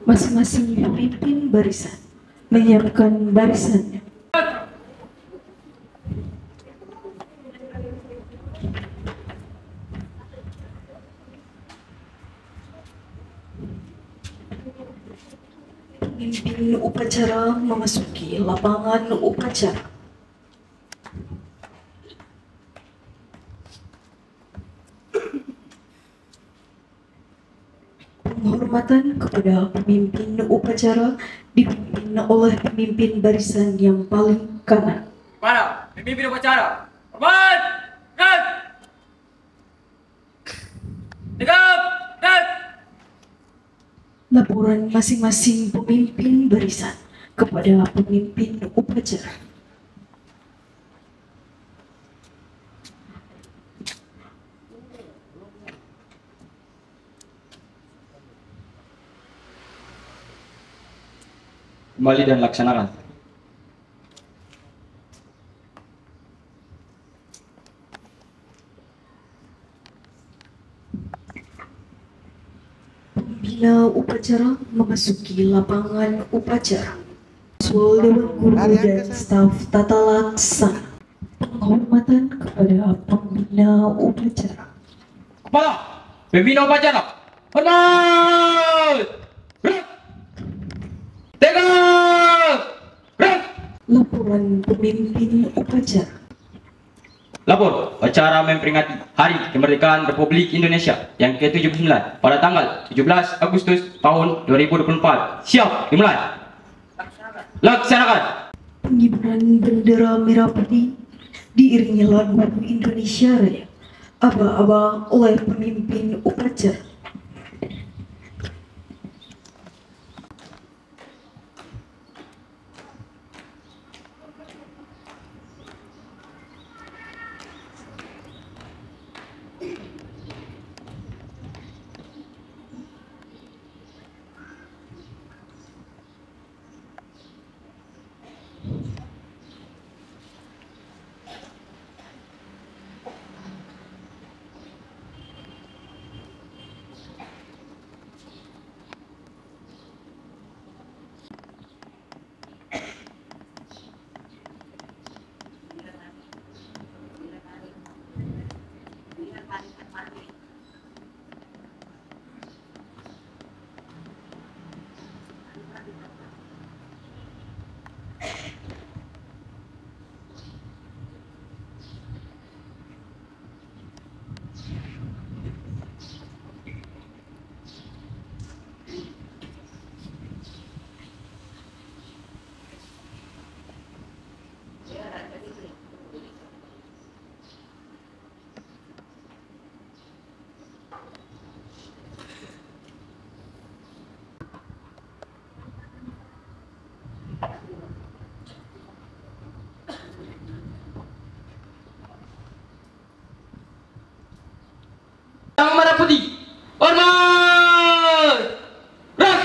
Masing-masing pemimpin barisan menyiapkan barisannya. Pemimpin upacara memasuki lapangan upacara. Penghormatan kepada pemimpin upacara dipimpin oleh pemimpin barisan yang paling kanan. Para pemimpin upacara, hormat, gerak, tegap, gerak. Laporan masing-masing pemimpin barisan kepada pemimpin upacara. Kembali dan laksanakan. Pembina upacara memasuki lapangan upacara. Visual Dewan Guru dan staf tata laksana. Penghormatan kepada pembina upacara. Kepala pembina upacara, hormat, gerak, tegak, gerak. Laporan pemimpin upacara. Lapor, acara memperingati Hari Kemerdekaan Republik Indonesia yang ke-79 pada tanggal 17 Agustus tahun 2024. Siap, dimulai. Laksanakan. Pengibaran bendera merah putih diiringi lagu Indonesia Raya. Aba-aba oleh pemimpin upacara. Sang Merah Putih, hormat, gerak.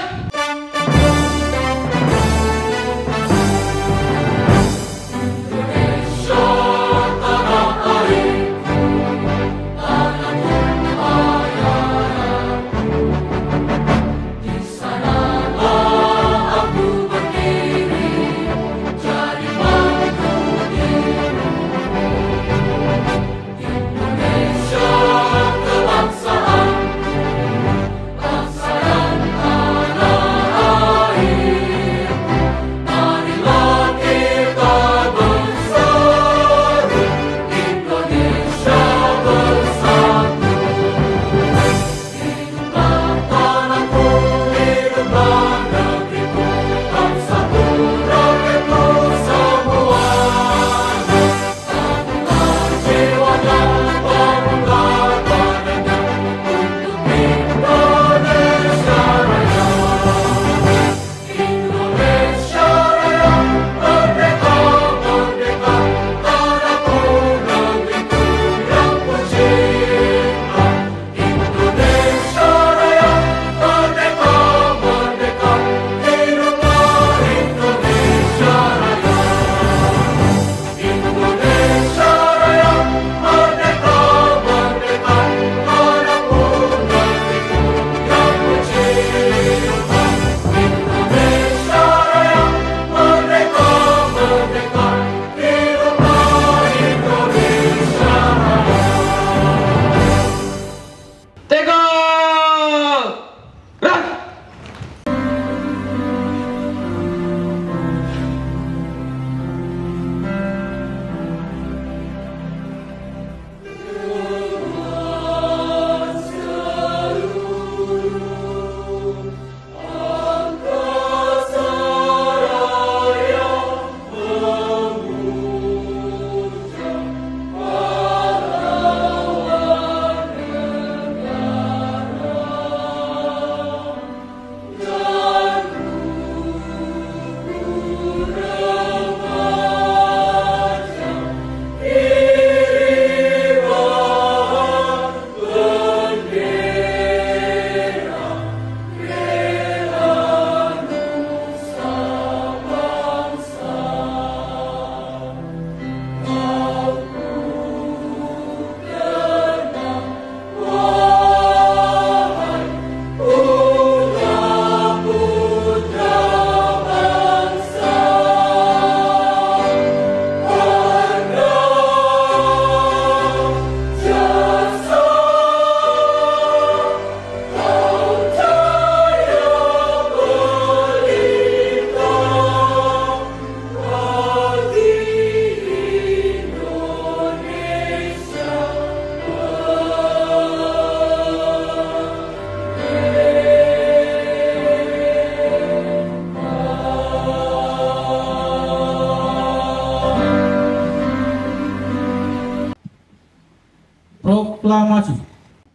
Proklamasi.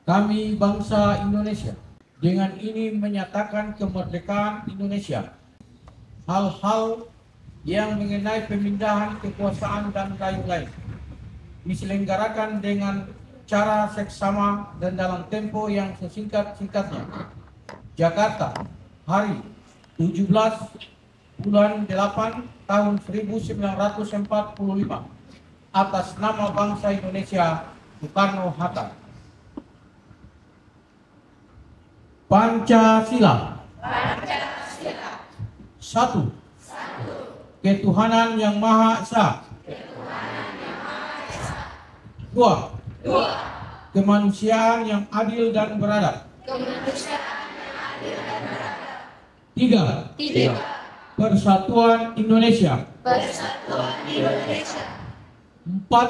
Kami bangsa Indonesia dengan ini menyatakan kemerdekaan Indonesia. Hal-hal yang mengenai pemindahan kekuasaan dan lain-lain diselenggarakan dengan cara seksama dan dalam tempo yang sesingkat-singkatnya. Jakarta, hari 17 bulan 8 tahun 1945, atas nama bangsa Indonesia, Soekarno-Hatta. Pancasila. Satu. Ketuhanan yang Maha Esa. Dua. Kemanusiaan yang adil dan beradab. Tiga. Persatuan Indonesia. Empat.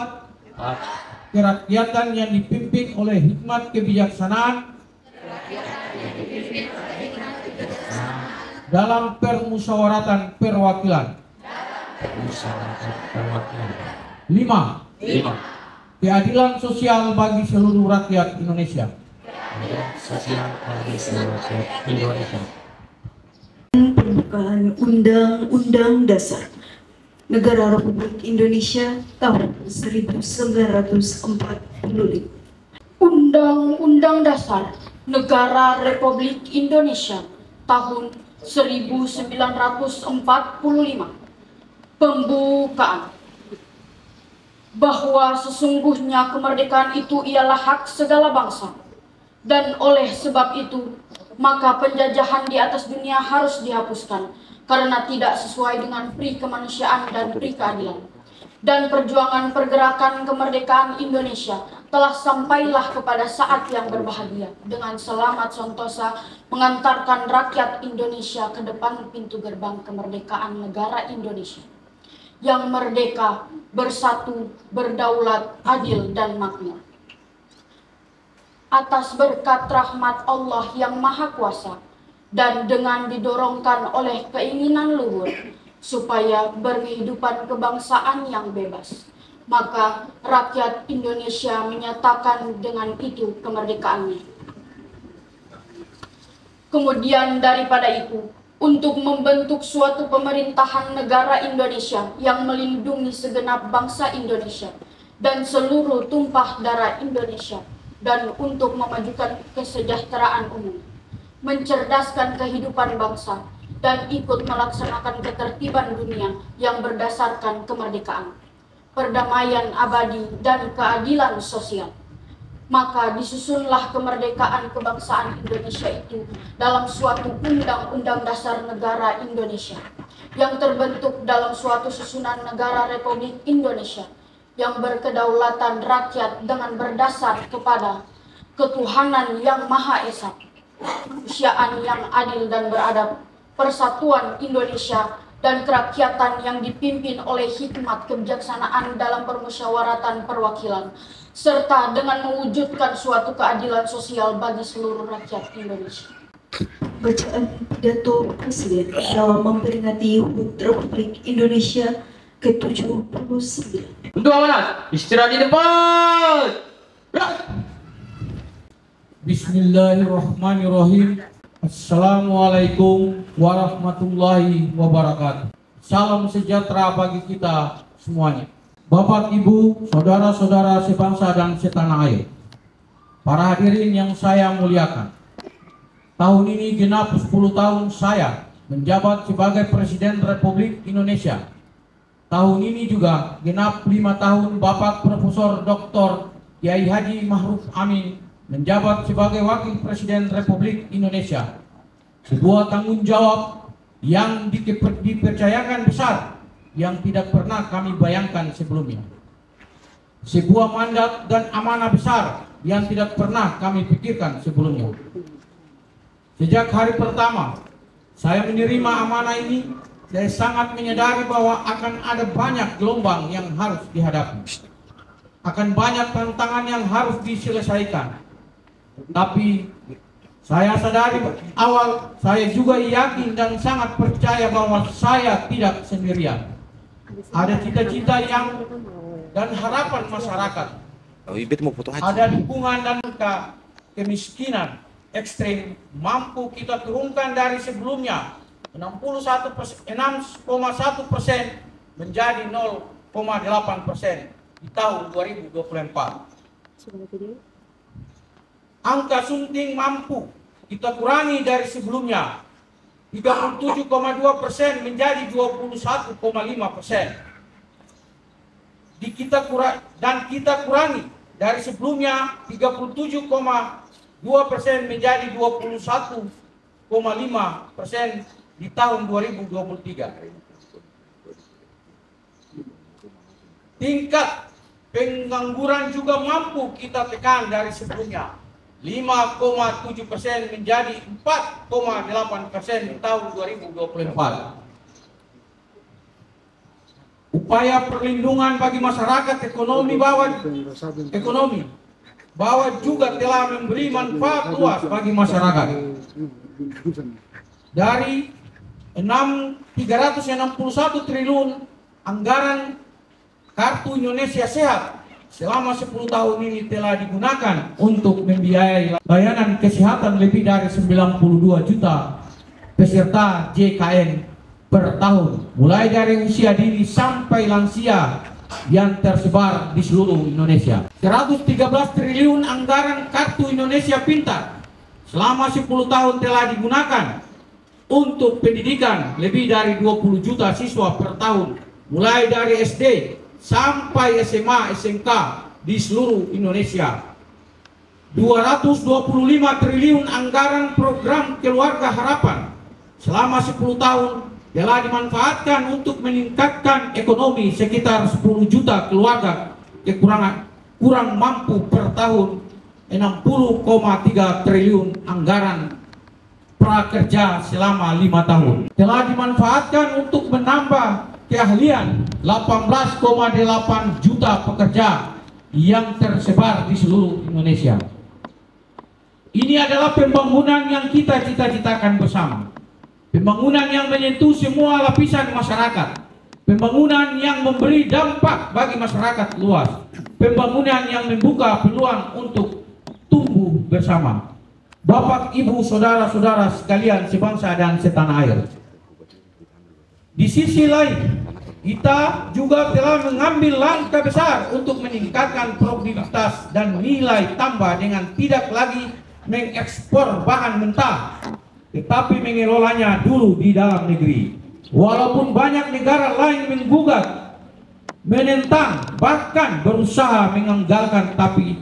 Kerakyatan yang dipimpin oleh hikmat kebijaksanaan dalam permusyawaratan perwakilan. Lima. Keadilan sosial bagi seluruh rakyat Indonesia. Pembukaan Undang-Undang Dasar Negara Republik Indonesia tahun 1945. Undang-Undang Dasar Negara Republik Indonesia tahun 1945. Pembukaan. Bahwa sesungguhnya kemerdekaan itu ialah hak segala bangsa, dan oleh sebab itu maka penjajahan di atas dunia harus dihapuskan karena tidak sesuai dengan pri kemanusiaan dan pri keadilan. Dan perjuangan pergerakan kemerdekaan Indonesia telah sampailah kepada saat yang berbahagia dengan selamat sentosa mengantarkan rakyat Indonesia ke depan pintu gerbang kemerdekaan negara Indonesia yang merdeka, bersatu, berdaulat, adil, dan makmur. Atas berkat rahmat Allah yang Maha Kuasa dan dengan didorongkan oleh keinginan luhur supaya berkehidupan kebangsaan yang bebas, maka rakyat Indonesia menyatakan dengan itu kemerdekaannya. Kemudian daripada itu, untuk membentuk suatu pemerintahan negara Indonesia yang melindungi segenap bangsa Indonesia dan seluruh tumpah darah Indonesia, dan untuk memajukan kesejahteraan umum, mencerdaskan kehidupan bangsa, dan ikut melaksanakan ketertiban dunia yang berdasarkan kemerdekaan, perdamaian abadi, dan keadilan sosial. Maka disusunlah kemerdekaan kebangsaan Indonesia itu dalam suatu Undang-Undang Dasar Negara Indonesia yang terbentuk dalam suatu susunan negara Republik Indonesia yang berkedaulatan rakyat dengan berdasar kepada ketuhanan yang Maha Esa, kemanusiaan yang adil dan beradab, persatuan Indonesia, dan kerakyatan yang dipimpin oleh hikmat kebijaksanaan dalam permusyawaratan perwakilan, serta dengan mewujudkan suatu keadilan sosial bagi seluruh rakyat Indonesia. Bacaan pidato Presiden dalam memperingati HUT Republik Indonesia ke-79. Untuk amanat, istirahat di depan. Bismillahirrahmanirrahim. Assalamualaikum warahmatullahi wabarakatuh. Salam sejahtera bagi kita semuanya. Bapak, Ibu, saudara-saudara sebangsa dan setanah air, para hadirin yang saya muliakan, tahun ini genap 10 tahun saya menjabat sebagai Presiden Republik Indonesia. Tahun ini juga genap 5 tahun Bapak Profesor Dr. Kiai Haji Ma'ruf Amin menjabat sebagai Wakil Presiden Republik Indonesia. Sebuah tanggung jawab yang dipercayakan besar yang tidak pernah kami bayangkan sebelumnya. Sebuah mandat dan amanah besar yang tidak pernah kami pikirkan sebelumnya. Sejak hari pertama saya menerima amanah ini, saya sangat menyadari bahwa akan ada banyak gelombang yang harus dihadapi. Akan banyak tantangan yang harus diselesaikan. Tapi saya sadari awal, saya juga yakin dan sangat percaya bahwa saya tidak sendirian. Ada cita-cita yang dan harapan masyarakat Ibet mau foto ada dukungan dan kemiskinan ekstrim mampu kita turunkan dari sebelumnya 6,1% menjadi 0,8% di tahun 2024. Angka sunting mampu kita kurangi dari sebelumnya 37,2% menjadi 21,5%. Kita kurangi dari sebelumnya 37,2% menjadi 21,5% di tahun 2023. Tingkat pengangguran juga mampu kita tekan dari sebelumnya 5,7% menjadi 4,8% di tahun 2024. Upaya perlindungan bagi masyarakat ekonomi bahwa juga telah memberi manfaat luas bagi masyarakat. Dari 361 triliun anggaran Kartu Indonesia Sehat selama 10 tahun ini telah digunakan untuk membiayai layanan kesehatan lebih dari 92 juta peserta JKN per tahun, mulai dari usia dini sampai lansia yang tersebar di seluruh Indonesia. 113 triliun anggaran Kartu Indonesia Pintar selama 10 tahun telah digunakan untuk pendidikan lebih dari 20 juta siswa per tahun, mulai dari SD sampai SMA, SMK di seluruh Indonesia. 225 triliun anggaran program Keluarga Harapan selama 10 tahun telah dimanfaatkan untuk meningkatkan ekonomi sekitar 10 juta keluarga kurang mampu per tahun. 60,3 triliun anggaran prakerja selama 5 tahun telah dimanfaatkan untuk menambah keahlian 18,8 juta pekerja yang tersebar di seluruh Indonesia. Ini adalah pembangunan yang kita cita-citakan bersama. Pembangunan yang menyentuh semua lapisan masyarakat. Pembangunan yang memberi dampak bagi masyarakat luas. Pembangunan yang membuka peluang untuk tumbuh bersama. Bapak, Ibu, saudara-saudara sekalian sebangsa dan setanah air. Di sisi lain, kita juga telah mengambil langkah besar untuk meningkatkan produktivitas dan nilai tambah dengan tidak lagi mengekspor bahan mentah, tetapi mengelolanya dulu di dalam negeri. Walaupun banyak negara lain menggugat, menentang, bahkan berusaha menganggalkan, tapi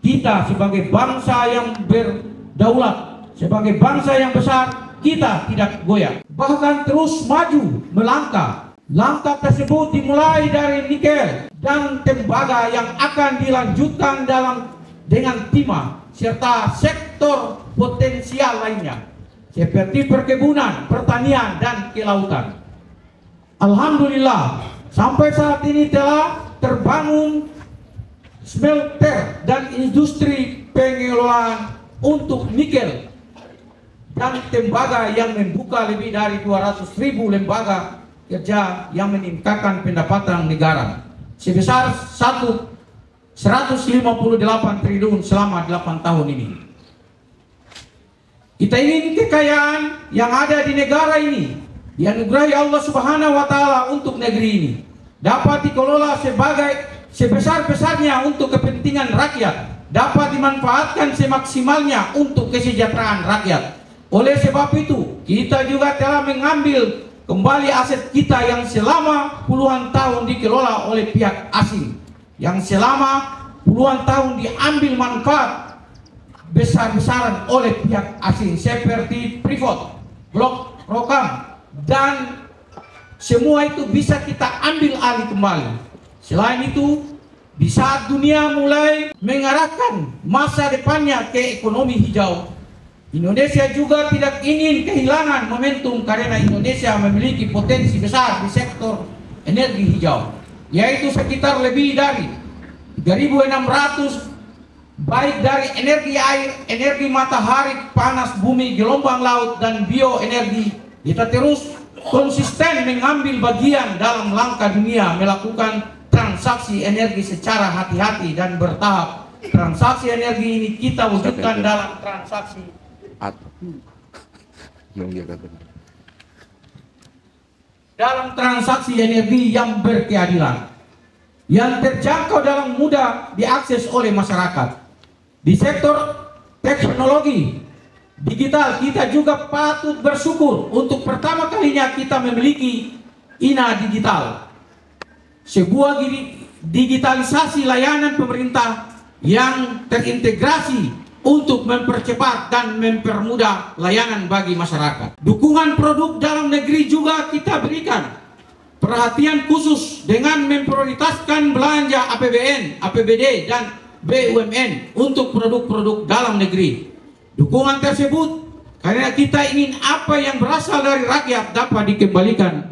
kita sebagai bangsa yang berdaulat, sebagai bangsa yang besar, kita tidak goyah, bahkan terus maju melangkah. Langkah tersebut dimulai dari nikel dan tembaga yang akan dilanjutkan dengan timah serta sektor potensial lainnya seperti perkebunan, pertanian, dan kelautan. Alhamdulillah, sampai saat ini telah terbangun smelter dan industri pengelolaan untuk nikel dan tembaga yang membuka lebih dari 200.000 lembaga kerja yang meningkatkan pendapatan negara sebesar 158 triliun selama 8 tahun ini. Kita ingin kekayaan yang ada di negara ini dianugerahi Allah Subhanahu wa Ta'ala untuk negeri ini dapat dikelola sebesar-besarnya untuk kepentingan rakyat, dapat dimanfaatkan semaksimalnya untuk kesejahteraan rakyat. Oleh sebab itu, kita juga telah mengambil kembali aset kita yang selama puluhan tahun dikelola oleh pihak asing, yang selama puluhan tahun diambil manfaat besar-besaran oleh pihak asing seperti Freeport, Blok Rokam, dan semua itu bisa kita ambil alih kembali. Selain itu, di saat dunia mulai mengarahkan masa depannya ke ekonomi hijau, Indonesia juga tidak ingin kehilangan momentum karena Indonesia memiliki potensi besar di sektor energi hijau, yaitu sekitar lebih dari 3.600 baik dari energi air, energi matahari, panas bumi, gelombang laut, dan bioenergi. Kita terus konsisten mengambil bagian dalam langkah dunia melakukan transisi transaksi energi secara hati-hati dan bertahap. Transaksi energi ini kita wujudkan dalam transaksi energi yang berkeadilan, yang terjangkau dalam mudah diakses oleh masyarakat. Di sektor teknologi digital kita juga patut bersyukur untuk pertama kalinya kita memiliki INA Digital, sebuah digitalisasi layanan pemerintah yang terintegrasi untuk mempercepat dan mempermudah layanan bagi masyarakat. Dukungan produk dalam negeri juga kita berikan perhatian khusus dengan memprioritaskan belanja APBN, APBD, dan BUMN untuk produk-produk dalam negeri. Dukungan tersebut karena kita ingin apa yang berasal dari rakyat dapat dikembalikan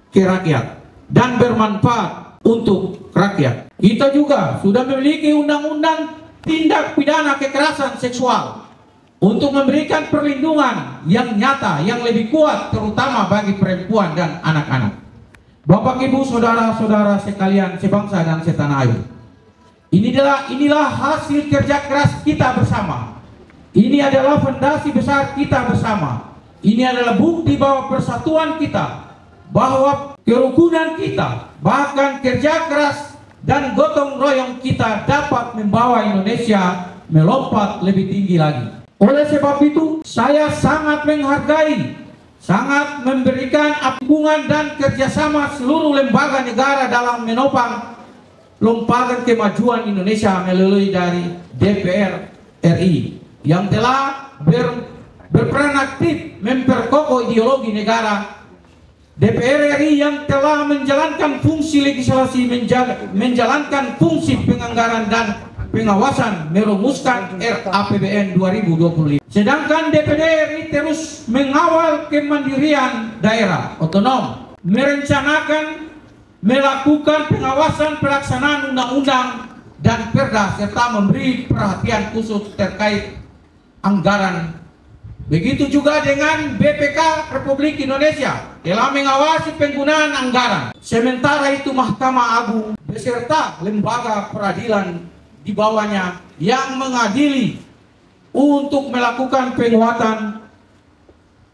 ke rakyat dan bermanfaat untuk rakyat. Kita juga sudah memiliki undang-undang tindak pidana kekerasan seksual untuk memberikan perlindungan yang nyata, yang lebih kuat, terutama bagi perempuan dan anak-anak. Bapak, Ibu, saudara-saudara sekalian sebangsa dan setanah air, inilah hasil kerja keras kita bersama. Ini adalah fondasi besar kita bersama. Ini adalah bukti bahwa persatuan kita, bahwa kerukunan kita, bahkan kerja keras dan gotong royong kita dapat membawa Indonesia melompat lebih tinggi lagi. Oleh sebab itu, saya sangat menghargai, sangat memberikan dukungan dan kerjasama seluruh lembaga negara dalam menopang lompatan kemajuan Indonesia melalui dari DPR RI yang telah berperan aktif memperkokoh ideologi negara. DPR RI yang telah menjalankan fungsi legislasi, menjalankan fungsi penganggaran dan pengawasan, merumuskan RAPBN 2025. Sedangkan DPD RI terus mengawal kemandirian daerah otonom, merencanakan, melakukan pengawasan pelaksanaan undang-undang dan perda, serta memberi perhatian khusus terkait anggaran. Begitu juga dengan BPK Republik Indonesia telah mengawasi penggunaan anggaran. Sementara itu Mahkamah Agung beserta lembaga peradilan di bawahnya yang mengadili untuk melakukan penguatan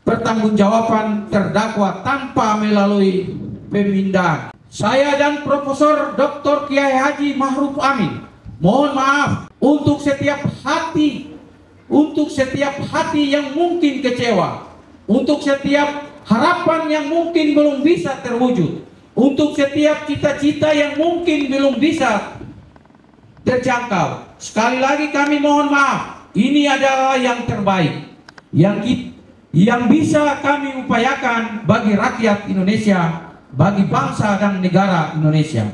pertanggungjawaban terdakwa tanpa melalui pemindahan. Saya dan Profesor Dr. Kiai Haji Ma'ruf Amin mohon maaf untuk setiap hati yang mungkin kecewa, untuk setiap harapan yang mungkin belum bisa terwujud, untuk setiap cita-cita yang mungkin belum bisa terjangkau. Sekali lagi kami mohon maaf. Ini adalah yang terbaik yang bisa kami upayakan bagi rakyat Indonesia, bagi bangsa dan negara Indonesia.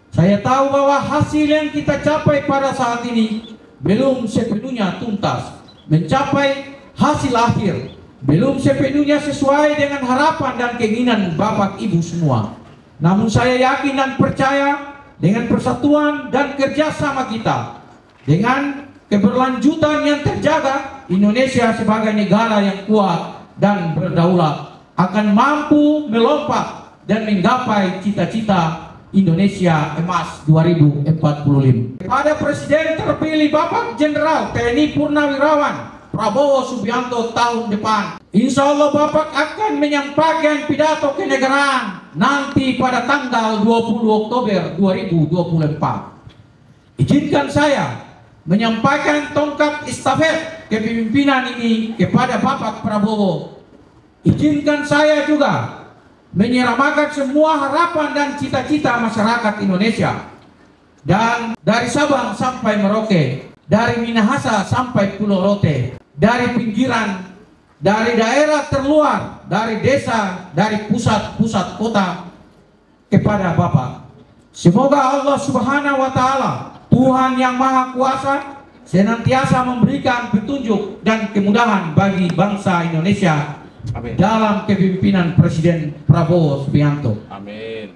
Saya tahu bahwa hasil yang kita capai pada saat ini belum sepenuhnya tuntas, mencapai hasil akhir, belum sepenuhnya sesuai dengan harapan dan keinginan Bapak Ibu semua. Namun saya yakin dan percaya dengan persatuan dan kerjasama kita, dengan keberlanjutan yang terjaga, Indonesia sebagai negara yang kuat dan berdaulat akan mampu melompat dan menggapai cita-cita Indonesia Emas 2045. Kepada Presiden terpilih Bapak Jenderal TNI Purnawirawan Prabowo Subianto tahun depan, insya Allah Bapak akan menyampaikan pidato kenegaraan nanti pada tanggal 20 Oktober 2024. Izinkan saya menyampaikan tongkat estafet kepemimpinan ini kepada Bapak Prabowo. Izinkan saya juga menyiramakan semua harapan dan cita-cita masyarakat Indonesia, dan dari Sabang sampai Merauke, dari Minahasa sampai Pulau Rote, dari pinggiran, dari daerah terluar, dari desa, dari pusat-pusat kota, kepada Bapak. Semoga Allah Subhanahu wa Ta'ala, Tuhan yang Maha Kuasa, senantiasa memberikan petunjuk dan kemudahan bagi bangsa Indonesia. Amin. Dalam kepemimpinan Presiden Prabowo Subianto. Amin.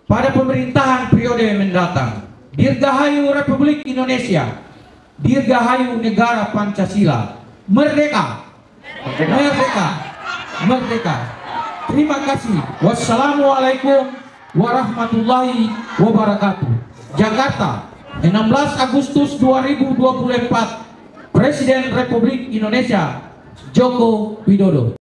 Pada pemerintahan periode mendatang, Dirgahayu Republik Indonesia, Dirgahayu Negara Pancasila, merdeka, merdeka, merdeka. Terima kasih. Wassalamualaikum warahmatullahi wabarakatuh. Jakarta, 16 Agustus 2024. Presiden Republik Indonesia Joko Widodo.